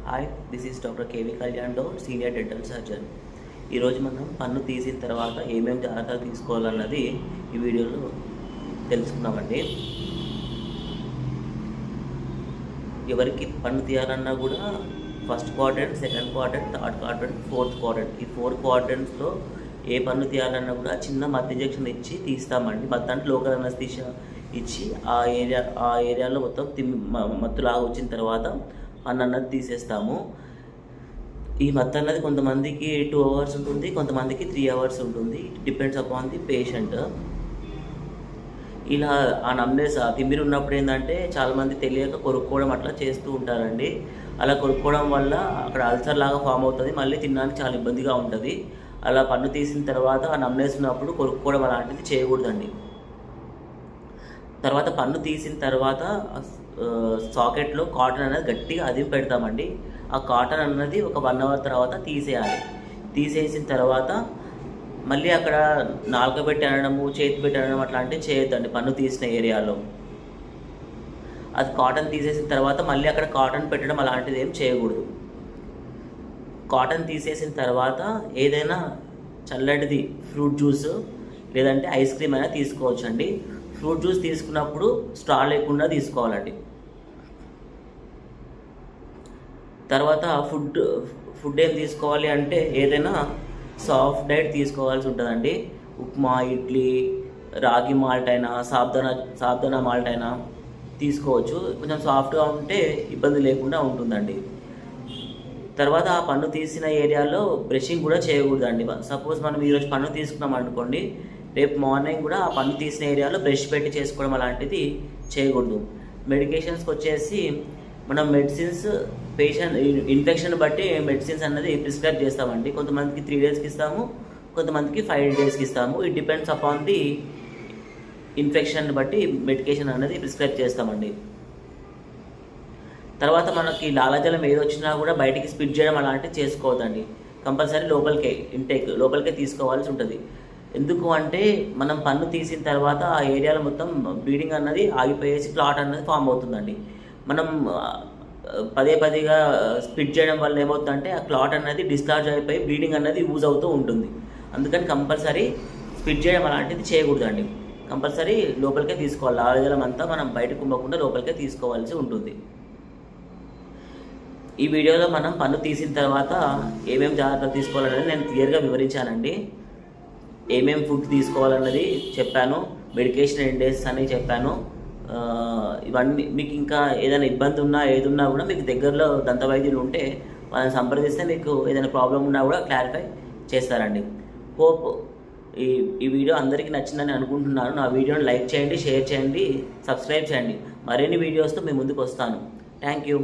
Hi, this is doctor KV Kalyan Goud, senior dental surgeon. ఈరోజు మనం పన్ను తీసిన తర్వాత ఏమేమి జాగ్రత్తలు తీసుకోవాలన్నది ఈ వీడియోలో తెలుసుకున్నామండి. ఎవరికి పన్ను తీయాలన్నా కూడా first quadrant, second quadrant, third quadrant, fourth quadrant, ఈ 4 క్వాడ్రంట్స్లో ఏ పన్ను తీయాలన్నా కూడా చిన్న మత్తు ఇంజెక్షన్ ఇచ్చి తీస్తామండి. మత్తు అంటే లోకల్ అనస్థీషియా ఇచ్చి ఆ ఏరియాలో మొత్తం మత్తులాగా వచ్చిన తర్వాత పన్ను అన్నది తీసేస్తాము. ఈ మత్తు అన్నది కొంతమందికి 2 అవర్స్ ఉంటుంది, కొంతమందికి 3 అవర్స్ ఉంటుంది. Depends upon the patient. ఇలా ఆ నమ్నెస్, ఆ తిమ్మిరి ఉన్నప్పుడు ఏంటంటే చాలామంది తెలియక కొరుక్కోవడం అట్లా చేస్తూ ఉంటారండి. అలా కొరుక్కోవడం వల్ల అక్కడ అల్సర్ లాగా ఫామ్ అవుతుంది, మళ్ళీ తినడానికి చాలా ఇబ్బందిగా ఉంటుంది. అలా పన్ను తీసిన తర్వాత ఆ నమ్నెస్ ఉన్నప్పుడు కొరుక్కోవడం అలాంటిది చేయకూడదండి. తర్వాత పన్ను తీసిన తర్వాత సాకెట్లో కాటన్ అనేది గట్టిగా అదిమి పెడతామండి. ఆ కాటన్ అన్నది ఒక 1 అవర్ తర్వాత తీసేయాలి. తీసేసిన తర్వాత మళ్ళీ అక్కడ నాలుక పెట్టి అనడము, చేతి పెట్టి అనడం అట్లాంటివి చేయొద్దండి. పన్ను తీసిన ఏరియాలో అది కాటన్ తీసేసిన తర్వాత మళ్ళీ అక్కడ కాటన్ పెట్టడం అలాంటిది ఏం చేయకూడదు. కాటన్ తీసేసిన తర్వాత ఏదైనా చల్లటిది ఫ్రూట్ జ్యూస్ లేదంటే ఐస్ క్రీమ్ అయినా తీసుకోవచ్చండి. ఫ్రూట్ జ్యూస్ తీసుకున్నప్పుడు స్ట్రా లేకుండా తీసుకోవాలండి. తర్వాత ఫుడ్ ఏం తీసుకోవాలి అంటే ఏదైనా సాఫ్ట్ డైట్ తీసుకోవాల్సి ఉంటుందండి. ఉప్మా, ఇడ్లీ, రాగి మాల్ట్ అయినా, సాబ్దానా మాల్ట్ అయినా తీసుకోవచ్చు. కొంచెం సాఫ్ట్గా ఉంటే ఇబ్బంది లేకుండా ఉంటుందండి. తర్వాత ఆ పన్ను తీసిన ఏరియాలో బ్రషింగ్ కూడా చేయకూడదండి. సపోజ్ మనం ఈరోజు పన్ను తీసుకున్నాం అనుకోండి, రేపు మార్నింగ్ కూడా ఆ పన్ను తీసిన ఏరియాలో బ్రష్ పెట్టి చేసుకోవడం అలాంటిది చేయకూడదు. మెడికేషన్స్కి వచ్చేసి మనం మెడిసిన్స్ పేషెంట్ ఇన్ఫెక్షన్ బట్టి మెడిసిన్స్ అన్నది ప్రిస్క్రైబ్ చేస్తామండి. కొంతమందికి 3 డేస్కి ఇస్తాము, కొంతమందికి 5 డేస్కి ఇస్తాము. It depends upon the infection బట్టి మెడికేషన్ అనేది ప్రిస్క్రైబ్ చేస్తామండి. తర్వాత మనకి లాలాజలం ఏదొచ్చినా కూడా బయటికి స్పిట్ చేయడం అలాంటివి చేసుకోవద్దండి. కంపల్సరీ లోపలికే తీసుకోవాల్సి ఉంటుంది. ఎందుకు అంటే మనం పన్ను తీసిన తర్వాత ఆ ఏరియాలో మొత్తం బ్లీడింగ్ అన్నది ఆగిపోయేసి క్లాట్ అన్నది ఫామ్ అవుతుందండి. మనం పదేగా స్పిట్ చేయడం వల్ల ఏమవుతుందంటే ఆ క్లాట్ అన్నది డిశ్చార్జ్ అయిపోయి బ్లీడింగ్ అన్నది యూజ్ అవుతూ ఉంటుంది. అందుకని కంపల్సరీ స్పిట్ చేయడం అలాంటిది చేయకూడదండి. కంపల్సరీ లోపలికే తీసుకోవాలి. లాలాజలం అంతా మనం బయటకు కుమ్మకుండా లోపలికే తీసుకోవాల్సి ఉంటుంది. ఈ వీడియోలో మనం పన్ను తీసిన తర్వాత ఏమేమి జాగ్రత్తలు తీసుకోవాలనేది నేను క్లియర్గా వివరించానండి. ఏమేమి ఫుడ్ తీసుకోవాలన్నది చెప్పాను, మెడికేషన్ ఎన్ని డేస్ అని చెప్పాను. ఇవన్నీ మీకు ఇంకా ఏదైనా ఇబ్బంది ఉన్నా ఏదున్నా కూడా మీకు దగ్గరలో దంత వైద్యులు ఉంటే వాళ్ళని సంప్రదిస్తే మీకు ఏదైనా ప్రాబ్లం ఉన్నా కూడా క్లారిఫై చేస్తారండి. హోప్ ఈ వీడియో అందరికీ నచ్చిందని అనుకుంటున్నాను. నా వీడియోని లైక్ చేయండి, షేర్ చేయండి, సబ్స్క్రైబ్ చేయండి. మరిన్ని వీడియోస్తో మీ ముందుకు వస్తాను. Thank you.